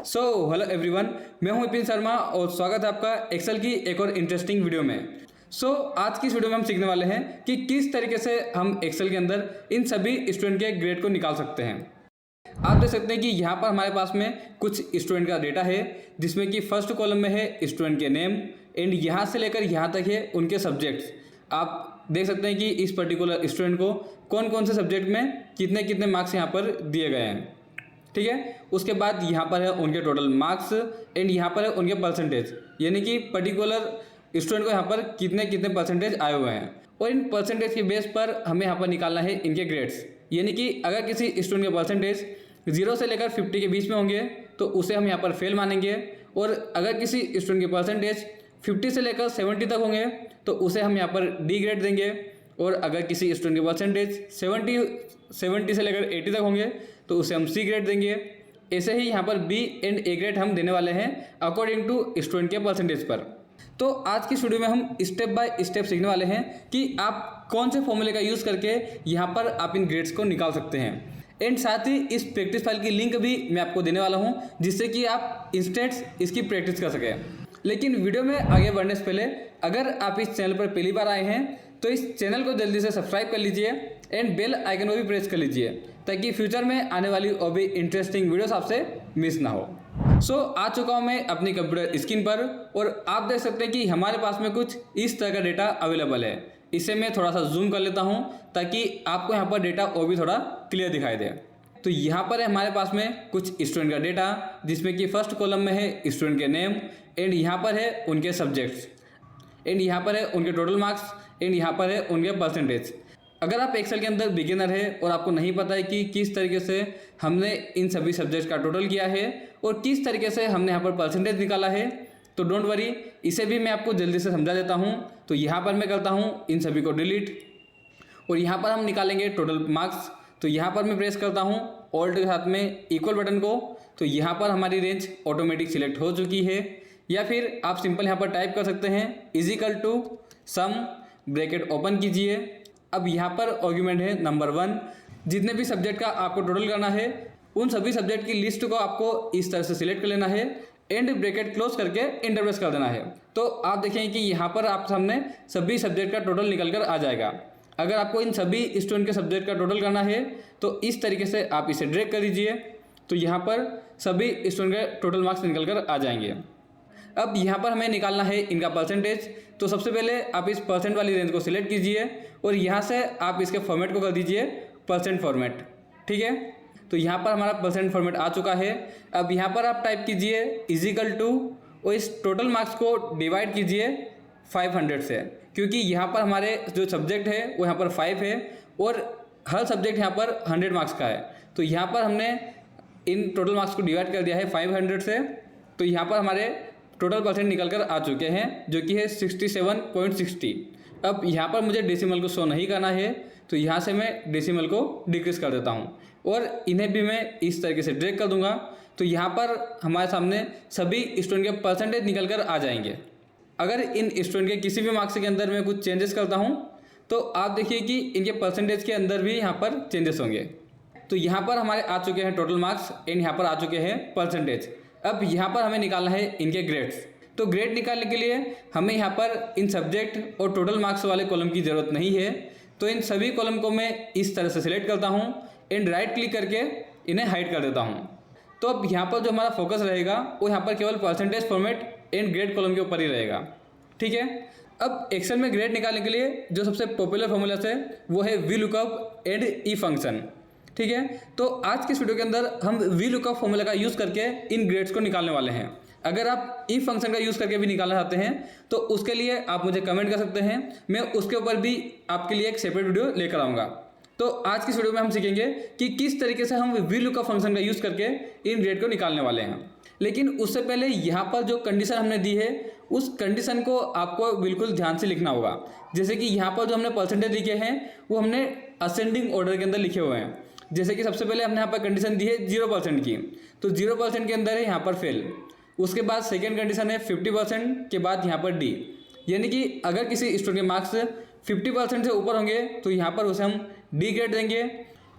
Hello everyone, मैं हूं विपिन शर्मा और स्वागत है आपका एक्सेल की एक और इंटरेस्टिंग वीडियो में। आज की इस वीडियो में हम सीखने वाले हैं कि किस तरीके से हम एक्सेल के अंदर इन सभी स्टूडेंट के ग्रेड को निकाल सकते हैं। आप देख सकते हैं कि यहाँ पर हमारे पास में कुछ स्टूडेंट का डेटा है, जिसमें कि फर्स्ट कॉलम में है स्टूडेंट के नेम एंड यहाँ से लेकर यहाँ तक है उनके सब्जेक्ट्स। आप देख सकते हैं कि इस पर्टिकुलर स्टूडेंट को कौन कौन से सब्जेक्ट में कितने कितने मार्क्स यहाँ पर दिए गए हैं, ठीक है। उसके बाद यहाँ पर है उनके टोटल मार्क्स एंड यहाँ पर है उनके परसेंटेज, यानी कि पर्टिकुलर स्टूडेंट को यहाँ पर कितने कितने परसेंटेज आए हुए हैं। और इन परसेंटेज के बेस पर हमें यहाँ पर निकालना है इनके ग्रेड्स, यानी कि अगर किसी स्टूडेंट के परसेंटेज 0 से लेकर 50 के बीच में होंगे तो उसे हम यहाँ पर फेल मानेंगे, और अगर किसी स्टूडेंट के परसेंटेज 50 से लेकर 70 तक होंगे तो उसे हम यहाँ पर डी ग्रेड देंगे, और अगर किसी स्टूडेंट के परसेंटेज 70 से लेकर 80 तक होंगे तो उसे हम सी ग्रेड देंगे। ऐसे ही यहाँ पर बी एंड ए ग्रेड हम देने वाले हैं अकॉर्डिंग टू स्टूडेंट के परसेंटेज पर। तो आज की वीडियो में हम स्टेप बाय स्टेप सीखने वाले हैं कि आप कौन से फॉर्मूले का यूज़ करके यहाँ पर आप इन ग्रेड्स को निकाल सकते हैं। एंड साथ ही इस प्रैक्टिस फाइल की लिंक भी मैं आपको देने वाला हूँ, जिससे कि आप इंस्टेंट इसकी प्रैक्टिस कर सकें। लेकिन वीडियो में आगे बढ़ने से पहले अगर आप इस चैनल पर पहली बार आए हैं तो इस चैनल को जल्दी से सब्सक्राइब कर लीजिए एंड बेल आइकन को भी प्रेस कर लीजिए, ताकि फ्यूचर में आने वाली और भी इंटरेस्टिंग वीडियोस आपसे मिस ना हो। आ चुका हूँ मैं अपनी कंप्यूटर स्क्रीन पर, और आप देख सकते हैं कि हमारे पास में कुछ इस तरह का डेटा अवेलेबल है। इसे मैं थोड़ा सा जूम कर लेता हूँ ताकि आपको यहाँ पर डेटा और भी थोड़ा क्लियर दिखाई दे। तो यहाँ पर है हमारे पास में कुछ स्टूडेंट का डेटा, जिसमें कि फर्स्ट कॉलम में है स्टूडेंट के नेम एंड यहाँ पर है उनके सब्जेक्ट्स एंड यहाँ पर है उनके टोटल मार्क्स एंड यहाँ पर है उनके परसेंटेज। अगर आप एक्सेल के अंदर बिगिनर है और आपको नहीं पता है कि किस तरीके से हमने इन सभी सब्जेक्ट्स का टोटल किया है और किस तरीके से हमने यहाँ पर परसेंटेज निकाला है, तो डोंट वरी, इसे भी मैं आपको जल्दी से समझा देता हूँ। तो यहाँ पर मैं करता हूँ इन सभी को डिलीट, और यहाँ पर हम निकालेंगे टोटल मार्क्स। तो यहाँ पर मैं प्रेस करता हूँ ऑल्ट के साथ में इक्वल बटन को, तो यहाँ पर हमारी रेंज ऑटोमेटिक सिलेक्ट हो चुकी है। या फिर आप सिंपल यहाँ पर टाइप कर सकते हैं equal to sum, bracket open कीजिए। अब यहाँ पर आर्गुमेंट है नंबर 1। जितने भी सब्जेक्ट का आपको टोटल करना है उन सभी सब्जेक्ट की लिस्ट को आपको इस तरह से सिलेक्ट कर लेना है एंड ब्रैकेट क्लोज करके इंटर प्रेस कर देना है। तो आप देखेंगे कि यहाँ पर आप सामने सभी सब्जेक्ट का टोटल निकल कर आ जाएगा। अगर आपको इन सभी स्टूडेंट के सब्जेक्ट का टोटल करना है तो इस तरीके से आप इसे ड्रैग कर दीजिए, तो यहाँ पर सभी स्टूडेंट के टोटल मार्क्स निकल कर आ जाएंगे। अब यहाँ पर हमें निकालना है इनका परसेंटेज। तो सबसे पहले आप इस परसेंट वाली रेंज को सिलेक्ट कीजिए और यहाँ से आप इसके फॉर्मेट को कर दीजिए परसेंट फॉर्मेट, ठीक है। तो यहाँ पर हमारा परसेंट फॉर्मेट आ चुका है। अब यहाँ पर आप टाइप कीजिए इजिकल टू, और इस टोटल मार्क्स को डिवाइड कीजिए 500 से, क्योंकि यहाँ पर हमारे जो सब्जेक्ट है वो यहाँ पर 5 है और हर सब्जेक्ट यहाँ पर 100 मार्क्स का है। तो यहाँ पर हमने इन टोटल मार्क्स को डिवाइड कर दिया है 500 से। तो यहाँ पर हमारे टोटल परसेंट निकल कर आ चुके हैं, जो कि है 67.60। अब यहाँ पर मुझे डेसिमल को शो नहीं करना है, तो यहाँ से मैं डेसिमल को डिक्रीज कर देता हूँ और इन्हें भी मैं इस तरीके से ड्रैग कर दूंगा। तो यहाँ पर हमारे सामने सभी स्टूडेंट के परसेंटेज निकल कर आ जाएंगे। अगर इन स्टूडेंट के किसी भी मार्क्स के अंदर मैं कुछ चेंजेस करता हूँ तो आप देखिए कि इनके परसेंटेज के अंदर भी यहाँ पर चेंजेस होंगे। तो यहाँ पर हमारे आ चुके हैं टोटल मार्क्स एंड यहाँ पर आ चुके हैं परसेंटेज। अब यहाँ पर हमें निकालना है इनके ग्रेड्स। तो ग्रेड निकालने के लिए हमें यहाँ पर इन सब्जेक्ट और टोटल मार्क्स वाले कॉलम की ज़रूरत नहीं है। तो इन सभी कॉलम को मैं इस तरह से सिलेक्ट करता हूँ एंड राइट क्लिक करके इन्हें हाइड कर देता हूँ। तो अब यहाँ पर जो हमारा फोकस रहेगा वो यहाँ पर केवल percentage format and grade column के ऊपर ही रहेगा, ठीक है। अब एक्सेल में ग्रेड निकालने के लिए जो सबसे पॉपुलर फॉर्मूला है वो है V lookup and E function, ठीक है। तो आज की वीडियो के अंदर हम वी लुकअप फॉर्मूला का यूज़ करके इन ग्रेड्स को निकालने वाले हैं। अगर आप ई फंक्शन का यूज़ करके भी निकालना चाहते हैं तो उसके लिए आप मुझे कमेंट कर सकते हैं, मैं उसके ऊपर भी आपके लिए एक सेपरेट वीडियो लेकर आऊँगा। तो आज की वीडियो में हम सीखेंगे कि किस तरीके से हम वी लुकअप फंक्शन का यूज़ करके इन ग्रेड को निकालने वाले हैं। लेकिन उससे पहले यहाँ पर जो कंडीशन हमने दी है उस कंडीशन को आपको बिल्कुल ध्यान से लिखना होगा। जैसे कि यहाँ पर जो हमने परसेंटेज लिखे हैं वो हमने असेंडिंग ऑर्डर के अंदर लिखे हुए हैं। जैसे कि सबसे पहले हमने यहाँ पर कंडीशन दी है 0% की, तो 0% के अंदर है यहाँ पर फेल। उसके बाद सेकेंड कंडीशन है 50% के बाद यहाँ पर डी, यानी कि अगर किसी स्टूडेंट के मार्क्स 50% से ऊपर होंगे तो यहाँ पर उसे हम डी ग्रेड देंगे,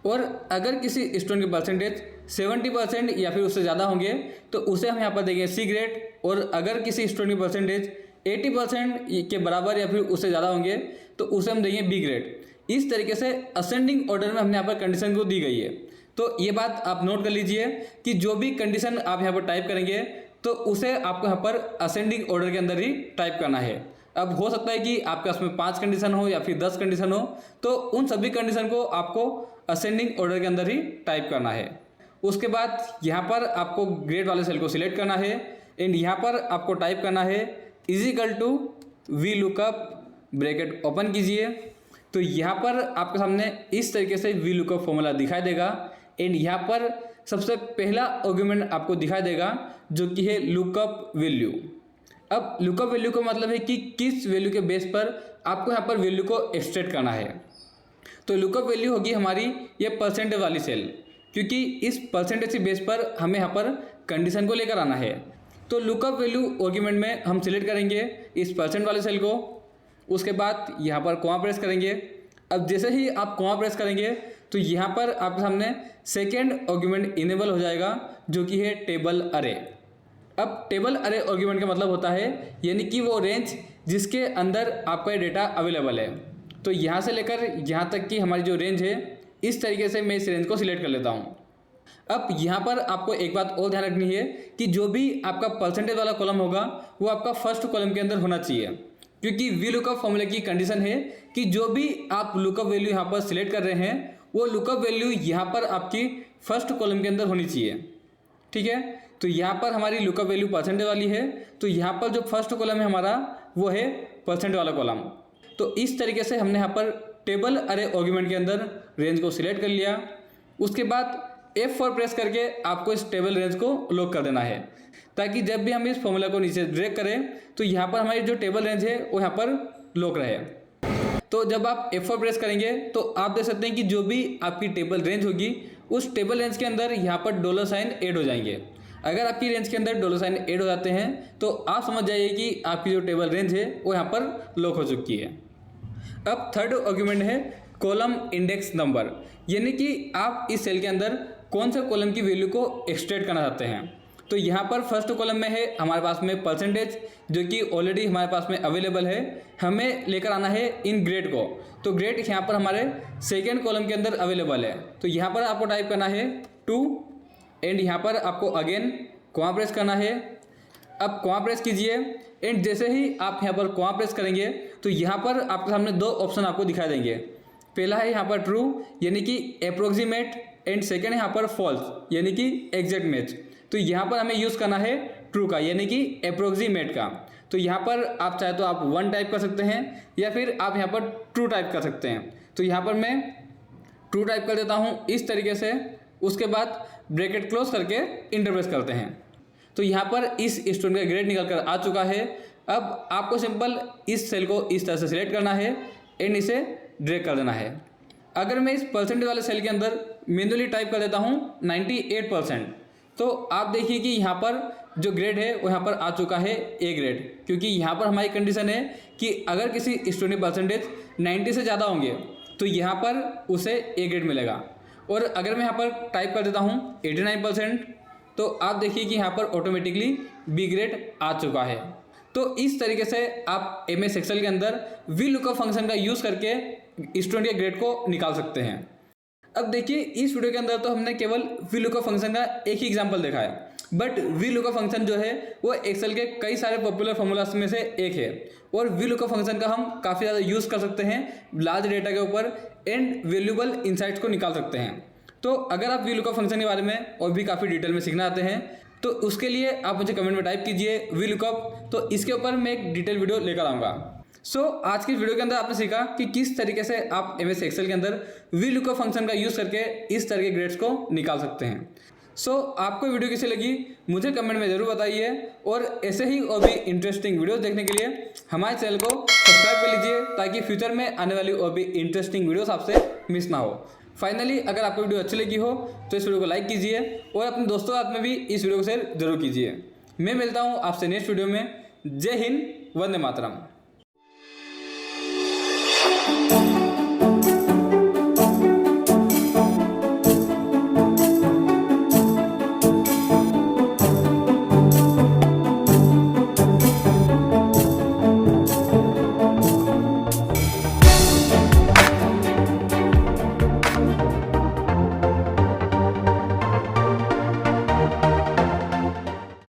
और अगर किसी स्टूडेंट के परसेंटेज 70% या फिर उससे ज़्यादा होंगे तो उसे हम यहाँ पर देंगे सी ग्रेड, और अगर किसी स्टूडेंट की परसेंटेज 80% के बराबर या फिर उससे ज़्यादा होंगे तो उसे हम देंगे बी ग्रेड। इस तरीके से असेंडिंग ऑर्डर में हमने यहाँ पर कंडीशन को दी गई है। तो ये बात आप नोट कर लीजिए कि जो भी कंडीशन आप यहाँ पर टाइप करेंगे तो उसे आपको यहाँ पर असेंडिंग ऑर्डर के अंदर ही टाइप करना है। अब हो सकता है कि आपके पास में 5 कंडीशन हो या फिर 10 कंडीशन हो, तो उन सभी कंडीशन को आपको असेंडिंग ऑर्डर के अंदर ही टाइप करना है। उसके बाद यहाँ पर आपको ग्रेड वाले सेल को सिलेक्ट करना है एंड यहाँ पर आपको टाइप करना है equal to V lookup, bracket open कीजिए। तो यहाँ पर आपके सामने इस तरीके से वी लुकअप फॉर्मूला दिखाई देगा एंड यहाँ पर सबसे पहला आर्गुमेंट आपको दिखाई देगा जो कि है लुकअप वैल्यू। अब लुकअप वैल्यू का मतलब है कि किस वैल्यू के बेस पर आपको यहाँ पर वैल्यू को एक्सट्रैक्ट करना है। तो लुकअप वैल्यू होगी हमारी ये परसेंटेज वाली सेल, क्योंकि इस परसेंटेज के बेस पर हमें यहाँ पर कंडीशन को लेकर आना है। तो लुकअप वैल्यू आर्गुमेंट में हम सिलेक्ट करेंगे इस परसेंट वाले सेल को, उसके बाद यहाँ पर कॉमा प्रेस करेंगे। अब जैसे ही आप कॉमा प्रेस करेंगे तो यहाँ पर आपके सामने सेकेंड आर्गुमेंट इनेबल हो जाएगा जो कि है टेबल अरे। अब टेबल अरे आर्गुमेंट का मतलब होता है यानी कि वो रेंज जिसके अंदर आपका डेटा अवेलेबल है। तो यहाँ से लेकर यहाँ तक की हमारी जो रेंज है, इस तरीके से मैं इस रेंज को सिलेक्ट कर लेता हूँ। अब यहाँ पर आपको एक बात और ध्यान रखनी है कि जो भी आपका परसेंटेज वाला कॉलम होगा वो आपका फर्स्ट कॉलम के अंदर होना चाहिए, क्योंकि वी लुकअप फॉर्मूले की कंडीशन है कि जो भी आप लुकअप वैल्यू यहाँ पर सिलेक्ट कर रहे हैं वो लुकअप वैल्यू यहाँ पर आपकी फर्स्ट कॉलम के अंदर होनी चाहिए। ठीक है, तो यहाँ पर हमारी लुकअप वैल्यू परसेंटेज वाली है, तो यहाँ पर जो फर्स्ट कॉलम है हमारा वो है परसेंट वाला कॉलम। तो इस तरीके से हमने यहाँ पर टेबल अरे आर्गुमेंट के अंदर रेंज को सिलेक्ट कर लिया। उसके बाद F4 प्रेस करके आपको इस टेबल रेंज को लॉक कर देना है, ताकि जब भी हम इस फॉर्मूला को नीचे ड्रैग करें तो यहाँ पर हमारी जो टेबल रेंज है वो यहाँ पर लॉक रहे। तो जब आप F4 प्रेस करेंगे तो आप देख सकते हैं कि जो भी आपकी टेबल रेंज होगी उस टेबल रेंज के अंदर यहाँ पर डॉलर साइन ऐड हो जाएंगे। अगर आपकी रेंज के अंदर डॉलर साइन ऐड हो जाते हैं तो आप समझ जाइए कि आपकी जो टेबल रेंज है वो यहाँ पर लॉक हो चुकी है। अब थर्ड आर्गुमेंट है कॉलम इंडेक्स नंबर, यानी कि आप इस सेल के अंदर कौन से कॉलम की वैल्यू को एक्सट्रैक्ट करना चाहते हैं। तो यहाँ पर फर्स्ट कॉलम में है हमारे पास में परसेंटेज, जो कि ऑलरेडी हमारे पास में अवेलेबल है। हमें लेकर आना है इन ग्रेड को, तो ग्रेड यहाँ पर हमारे सेकेंड कॉलम के अंदर अवेलेबल है। तो यहाँ पर आपको टाइप करना है 2 एंड यहाँ पर आपको अगेन कॉमा प्रेस करना है। अब कॉमा प्रेस कीजिए एंड जैसे ही आप यहाँ पर कॉमा प्रेस करेंगे तो यहाँ पर आपके सामने 2 ऑप्शन आपको दिखाई देंगे। पहला है यहाँ पर ट्रू यानी कि अप्रोक्सीमेट एंड सेकेंड यहाँ पर फॉल्स यानी कि एग्जैक्ट मैच। तो यहाँ पर हमें यूज़ करना है ट्रू का यानी कि अप्रोक्सीमेट का। तो यहाँ पर आप चाहे तो आप 1 टाइप कर सकते हैं या फिर आप यहाँ पर ट्रू टाइप कर सकते हैं। तो यहाँ पर मैं ट्रू टाइप कर देता हूँ इस तरीके से। उसके बाद ब्रैकेट क्लोज करके इंटर प्रेस करते हैं। तो यहाँ पर इस स्टूडेंट का ग्रेड निकल कर आ चुका है। अब आपको सिंपल इस सेल को इस तरह से सिलेक्ट करना है एंड इसे ड्रैग कर देना है। अगर मैं इस परसेंटेज वाले सेल के अंदर मैन्युअली टाइप कर देता हूँ 98%, तो आप देखिए कि यहाँ पर जो ग्रेड है वो यहाँ पर आ चुका है ए ग्रेड, क्योंकि यहाँ पर हमारी कंडीशन है कि अगर किसी स्टूडेंट परसेंटेज 90 से ज़्यादा होंगे तो यहाँ पर उसे ए ग्रेड मिलेगा। और अगर मैं यहाँ पर टाइप कर देता हूँ 89%, तो आप देखिए कि यहाँ पर ऑटोमेटिकली बी ग्रेड आ चुका है। तो इस तरीके से आप MS एक्सेल के अंदर वी लुकअप फंक्शन का यूज़ करके स्टूडेंट के ग्रेड को निकाल सकते हैं। अब देखिए इस वीडियो के अंदर तो हमने केवल वी लुकअप फंक्शन का एक ही एग्जांपल देखा है, बट वी लुकअप फंक्शन जो है वो एक्सेल के कई सारे पॉपुलर फॉर्मूलाज में से एक है। और वी लुकअप फंक्शन का हम काफ़ी ज़्यादा यूज़ कर सकते हैं लार्ज डेटा के ऊपर एंड वैल्यूएबल इनसाइट्स को निकाल सकते हैं। तो अगर आप वी लुकअप फंक्शन के बारे में और भी काफ़ी डिटेल में सीखना चाहते हैं तो उसके लिए आप मुझे कमेंट में टाइप कीजिए वी लुकअप, तो इसके ऊपर मैं एक डिटेल वीडियो लेकर आऊँगा। आज की वीडियो के अंदर आपने सीखा कि किस तरीके से आप MS एक्सेल के अंदर वी लुकअप फंक्शन का यूज़ करके इस तरह के ग्रेड्स को निकाल सकते हैं। आपको वीडियो कैसी लगी मुझे कमेंट में ज़रूर बताइए, और ऐसे ही और भी इंटरेस्टिंग वीडियोस देखने के लिए हमारे चैनल को सब्सक्राइब कर लीजिए ताकि फ्यूचर में आने वाली और भी इंटरेस्टिंग वीडियोस आपसे मिस ना हो। फाइनली अगर आपको वीडियो अच्छी लगी हो तो इस वीडियो को लाइक कीजिए और अपने दोस्तों के साथ में भी इस वीडियो को शेयर जरूर कीजिए। मैं मिलता हूँ आपसे नेक्स्ट वीडियो में। जय हिंद, वंदे मातरम।